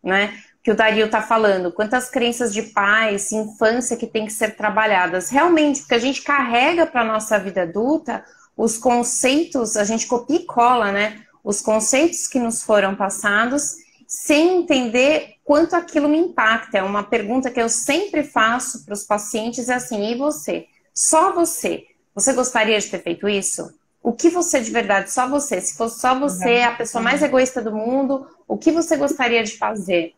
né? Que o Dario está falando, quantas crenças de pais, infância que tem que ser trabalhadas. Realmente, porque a gente carrega para a nossa vida adulta os conceitos, a gente copia e cola, né? Os conceitos que nos foram passados, sem entender quanto aquilo me impacta. É uma pergunta que eu sempre faço para os pacientes, é assim, e você? Só você. Você gostaria de ter feito isso? O que você de verdade, só você? Se fosse só você, a pessoa mais egoísta do mundo, o que você gostaria de fazer?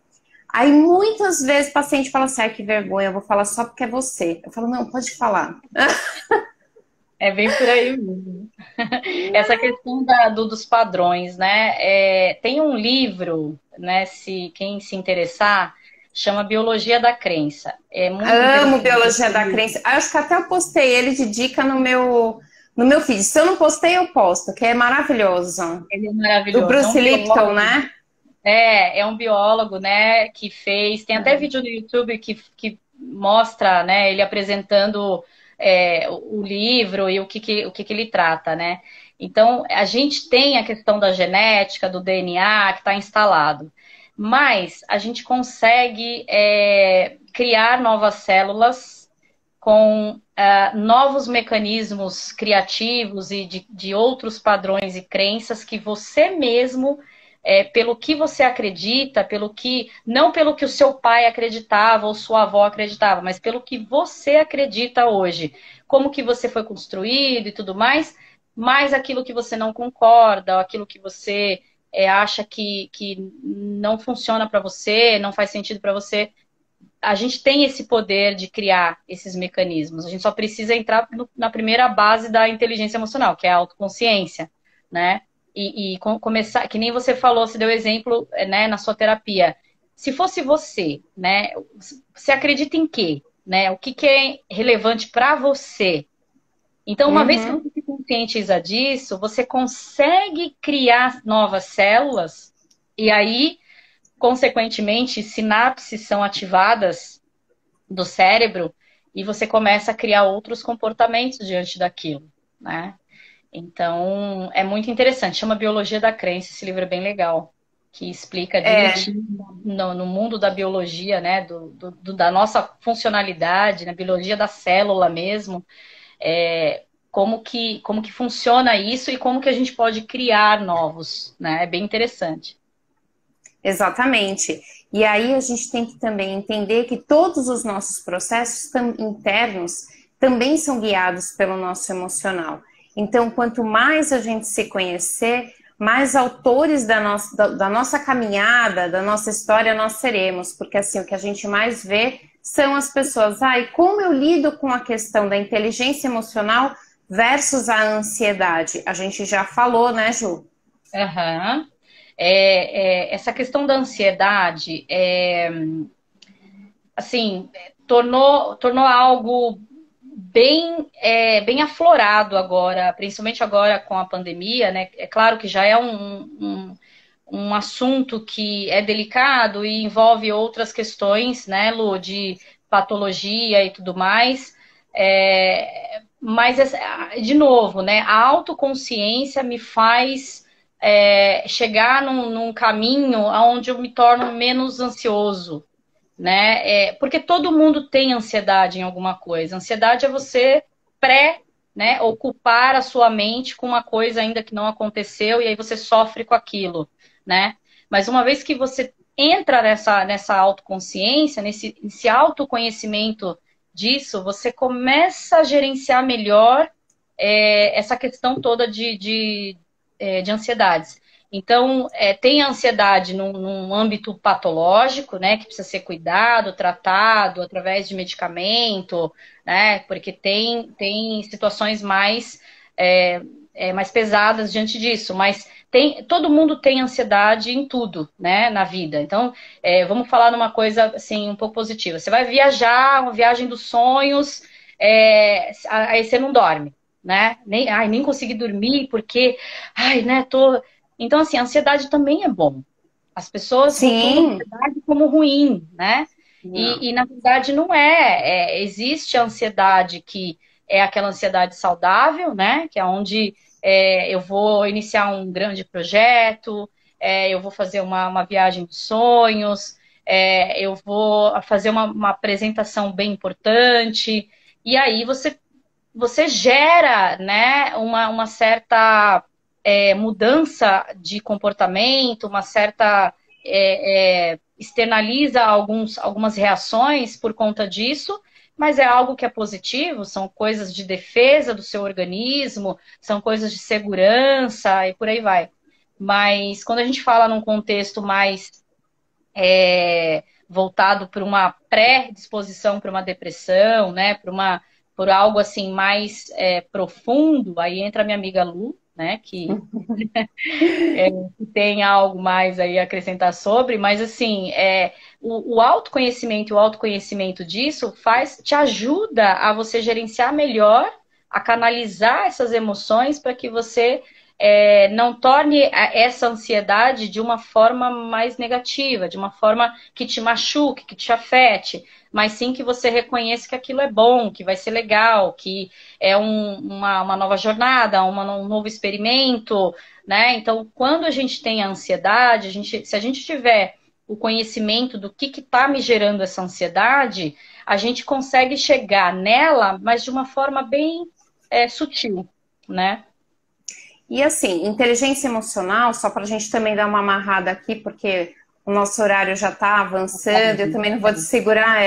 Aí muitas vezes o paciente fala assim, ai que vergonha, eu vou falar só porque é você. Eu falo, não, pode falar. É bem por aí mesmo. Essa questão dos padrões, né? Tem um livro, né? Quem se interessar, chama Biologia da Crença. É muito Amo Biologia da Crença. Acho que até eu postei ele de dica no meu feed. Se eu não postei, eu posto, que é maravilhoso. Ele é maravilhoso. Do Bruce Lipton, né? É um biólogo, né, que fez... Tem até vídeo no YouTube que mostra, né, ele apresentando o livro e o que ele trata, né? Então, a gente tem a questão da genética, do DNA, que está instalado. Mas a gente consegue criar novas células com novos mecanismos criativos e de outros padrões e crenças que você mesmo... pelo que você acredita, não pelo que o seu pai acreditava ou sua avó acreditava, mas pelo que você acredita hoje. Como que você foi construído e tudo mais aquilo que você não concorda, ou aquilo que você acha que não funciona para você, não faz sentido para você. A gente tem esse poder de criar esses mecanismos. A gente só precisa entrar na primeira base da inteligência emocional, que é a autoconsciência, né? E começar, que nem você falou, você deu exemplo, né, na sua terapia. Se fosse você, né, você acredita em quê? Né? O que é relevante para você? Então, uma vez que você se conscientiza disso, você consegue criar novas células e aí, consequentemente, sinapses são ativadas do cérebro e você começa a criar outros comportamentos diante daquilo, né? Então, é muito interessante. Chama Biologia da Crença, esse livro é bem legal, que explica direitinho no mundo da biologia, né? Da nossa funcionalidade, na biologia da célula mesmo, como que funciona isso e como que a gente pode criar novos, né? É bem interessante. Exatamente. E aí a gente tem que também entender que todos os nossos processos internos também são guiados pelo nosso emocional. Então, quanto mais a gente se conhecer, mais autores da nossa caminhada, da nossa história nós seremos. Porque assim, o que a gente mais vê são as pessoas, e como eu lido com a questão da inteligência emocional versus a ansiedade? A gente já falou, né, Ju? Aham. Essa questão da ansiedade, assim, tornou algo bem aflorado agora, principalmente agora com a pandemia, né? É claro que já é um assunto que é delicado e envolve outras questões, né, Lu, de patologia e tudo mais. Mas, de novo, né, a autoconsciência me faz chegar num caminho onde eu me torno menos ansioso, né? Porque todo mundo tem ansiedade em alguma coisa. Ansiedade é você né, ocupar a sua mente com uma coisa ainda que não aconteceu e aí você sofre com aquilo, né? Mas uma vez que você entra nessa autoconsciência, nesse autoconhecimento disso, você começa a gerenciar melhor essa questão toda de ansiedades. Então, tem a ansiedade num âmbito patológico, né, que precisa ser cuidado, tratado através de medicamento, né, porque tem situações mais pesadas diante disso, mas todo mundo tem ansiedade em tudo, né, na vida. Então, vamos falar numa coisa assim, um pouco positiva. Você vai viajar, uma viagem dos sonhos, aí você não dorme, né? Nem consegui dormir porque, né, Então, assim, a ansiedade também é bom. As pessoas rotulam a ansiedade como ruim, né? E, na verdade, não é. Existe a ansiedade que é aquela ansiedade saudável, né? Que é onde eu vou iniciar um grande projeto, eu vou fazer uma viagem dos sonhos, eu vou fazer uma apresentação bem importante. E aí você gera, né, uma certa mudança de comportamento, uma certa externaliza algumas reações por conta disso, mas é algo que é positivo, são coisas de defesa do seu organismo, são coisas de segurança e por aí vai. Mas quando a gente fala num contexto mais voltado para uma predisposição para uma depressão, né, por algo assim mais profundo, aí entra a minha amiga Lu, né, que tem algo mais aí a acrescentar sobre, mas assim, o autoconhecimento e o autoconhecimento disso te ajuda a você gerenciar melhor, a canalizar essas emoções para que você não torne essa ansiedade de uma forma mais negativa, de uma forma que te machuque, que te afete, mas sim que você reconheça que aquilo é bom, que vai ser legal, que é uma nova jornada, um novo experimento, né? Então, quando a gente tem a ansiedade, se a gente tiver o conhecimento do que está me gerando essa ansiedade, a gente consegue chegar nela, mas de uma forma bem sutil, né? E assim, inteligência emocional, só para a gente também dar uma amarrada aqui, porque o nosso horário já está avançando, eu também não vou te segurar.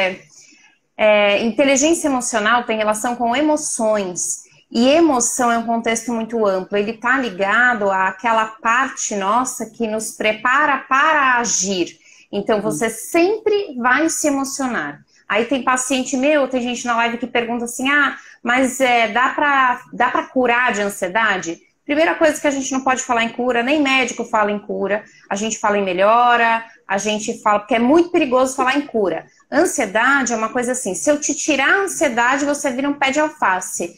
Inteligência emocional tem relação com emoções. E emoção é um contexto muito amplo. Ele está ligado àquela parte nossa que nos prepara para agir. Então, você sempre vai se emocionar. Aí tem paciente meu, tem gente na live que pergunta assim, mas dá para curar de ansiedade? Primeira coisa que a gente não pode falar em cura, nem médico fala em cura, a gente fala em melhora, a gente fala, porque é muito perigoso falar em cura. Ansiedade é uma coisa assim, se eu te tirar a ansiedade, você vira um pé de alface.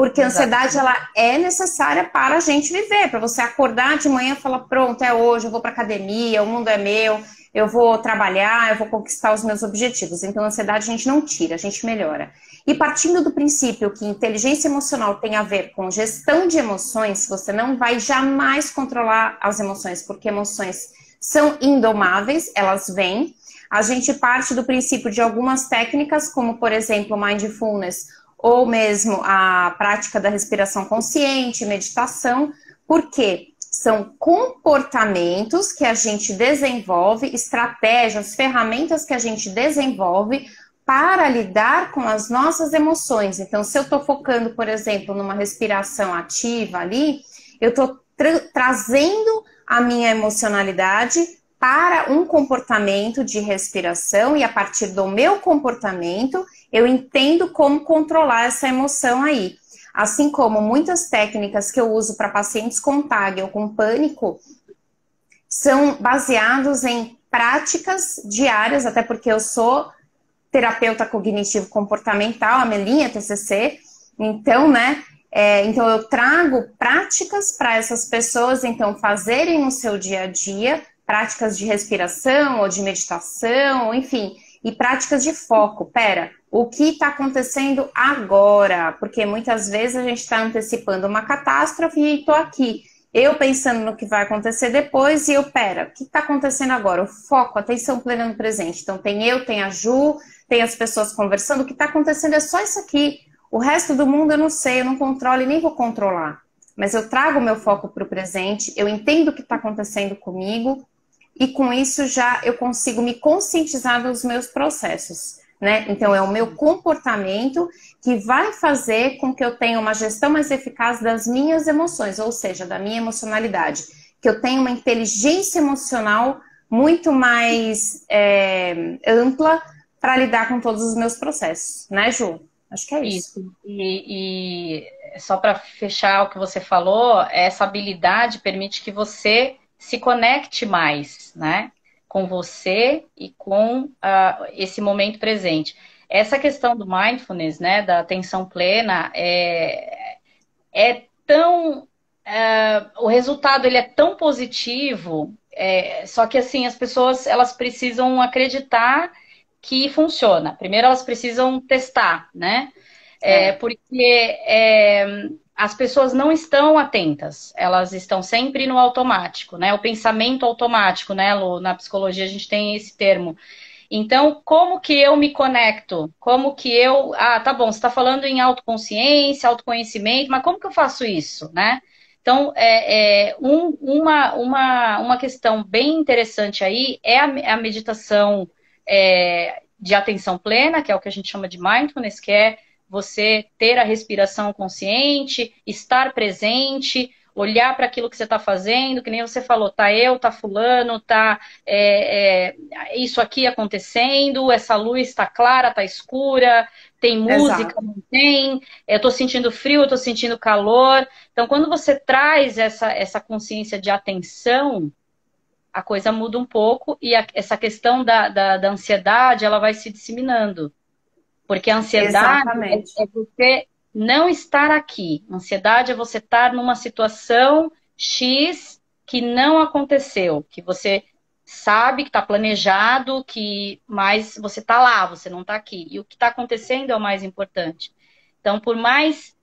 Porque a ansiedade, Exatamente. ela é necessária para a gente viver, para você acordar de manhã e falar, pronto, é hoje, eu vou para academia, o mundo é meu, eu vou trabalhar, eu vou conquistar os meus objetivos. Então, a ansiedade a gente não tira, a gente melhora. E partindo do princípio que inteligência emocional tem a ver com gestão de emoções, você não vai jamais controlar as emoções, porque emoções são indomáveis, elas vêm. A gente parte do princípio de algumas técnicas, como, por exemplo, mindfulness, ou mesmo a prática da respiração consciente, meditação, porque são comportamentos que a gente desenvolve, estratégias, ferramentas que a gente desenvolve para lidar com as nossas emoções. Então, se eu estou focando, por exemplo, numa respiração ativa ali, eu estou trazendo a minha emocionalidade para um comportamento de respiração e a partir do meu comportamento eu entendo como controlar essa emoção aí. Assim como muitas técnicas que eu uso para pacientes com TAG ou com pânico são baseados em práticas diárias, até porque eu sou terapeuta cognitivo comportamental, a Melinha TCC, então, né, então eu trago práticas para essas pessoas, então, fazerem no seu dia a dia, práticas de respiração ou de meditação, enfim, e práticas de foco. Pera, o que está acontecendo agora? Porque muitas vezes a gente está antecipando uma catástrofe e estou aqui. Eu pensando no que vai acontecer depois e pera, o que está acontecendo agora? O foco, atenção plena no presente. Então tem eu, tem a Ju, tem as pessoas conversando, o que está acontecendo é só isso aqui. O resto do mundo eu não sei, eu não controlo e nem vou controlar. Mas eu trago o meu foco para o presente, eu entendo o que está acontecendo comigo e com isso já eu consigo me conscientizar dos meus processos, né? Então é o meu comportamento que vai fazer com que eu tenha uma gestão mais eficaz das minhas emoções, ou seja, da minha emocionalidade, que eu tenha uma inteligência emocional muito mais ampla para lidar com todos os meus processos, né, Ju? Acho que é isso. Isso. E só para fechar o que você falou, essa habilidade permite que você se conecte mais, né? Com você e com esse momento presente. Essa questão do mindfulness, né? Da atenção plena, é tão... o resultado ele é tão positivo, só que assim, as pessoas elas precisam acreditar que funciona. Primeiro elas precisam testar, né? Porque as pessoas não estão atentas, elas estão sempre no automático, né? O pensamento automático, né, Lu? Na psicologia a gente tem esse termo. Então, como que eu me conecto? Como que eu... Ah, tá bom, você está falando em autoconsciência, autoconhecimento, mas como que eu faço isso, né? Então, uma questão bem interessante aí é a meditação de atenção plena, que é o que a gente chama de mindfulness, que é você ter a respiração consciente, estar presente, olhar para aquilo que você está fazendo, que nem você falou, tá eu, tá fulano, tá isso aqui acontecendo, essa luz está clara, está escura, tem música, Exato. não tem, eu estou sentindo frio, eu estou sentindo calor. Então, quando você traz essa consciência de atenção, a coisa muda um pouco e essa questão da ansiedade, ela vai se disseminando. Porque a ansiedade Exatamente. é você não estar aqui. A ansiedade é você estar numa situação X que não aconteceu, que você sabe que está planejado, mas você está lá, você não está aqui. E o que está acontecendo é o mais importante. Então, por mais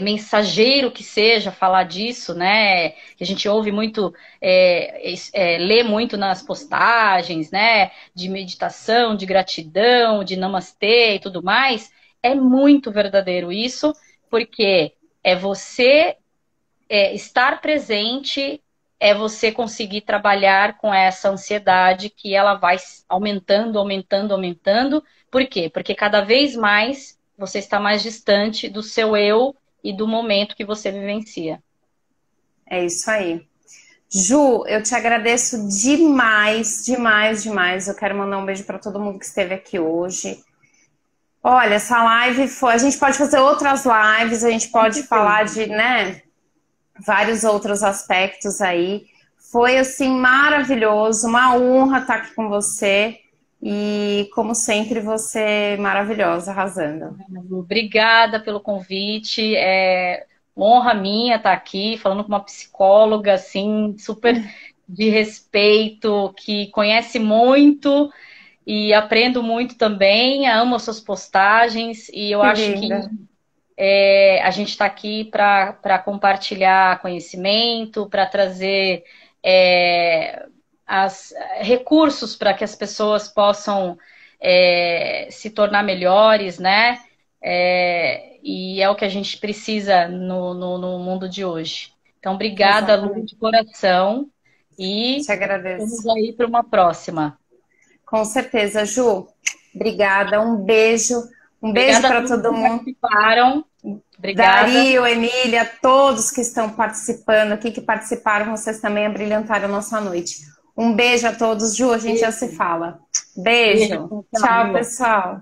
mensageiro que seja falar disso, né? Que a gente ouve muito, lê muito nas postagens, né? De meditação, de gratidão, de namastê e tudo mais. É muito verdadeiro isso, porque é você estar presente, é você conseguir trabalhar com essa ansiedade que ela vai aumentando, aumentando, aumentando. Por quê? Porque cada vez mais você está mais distante do seu eu e do momento que você vivencia. É isso aí. Ju, eu te agradeço demais, demais, demais. Eu quero mandar um beijo para todo mundo que esteve aqui hoje. Olha, essa live foi. A gente pode fazer outras lives, a gente pode falar de, né, vários outros aspectos aí. Foi assim maravilhoso, uma honra estar aqui com você. E, como sempre, você é maravilhosa, arrasando. Obrigada pelo convite. É honra minha estar aqui falando com uma psicóloga assim, super de respeito, que conhece muito e aprendo muito também. Amo as suas postagens e eu Que acho que linda. a gente está aqui para compartilhar conhecimento, para trazer é, recursos para que as pessoas possam se tornar melhores, né? E é o que a gente precisa no mundo de hoje. Então, obrigada, Lu, Exatamente. de coração. E Te agradeço. vamos aí para uma próxima. Com certeza, Ju. Obrigada. Um beijo. Um beijo Obrigada a para todos todo que mundo. participaram. Obrigada. Dario, Emília, todos que estão participando aqui, que participaram, vocês também abrilhantaram a nossa noite. Um beijo a todos, Ju, a gente já se fala. Beijo. Beijo. Tchau, pessoal.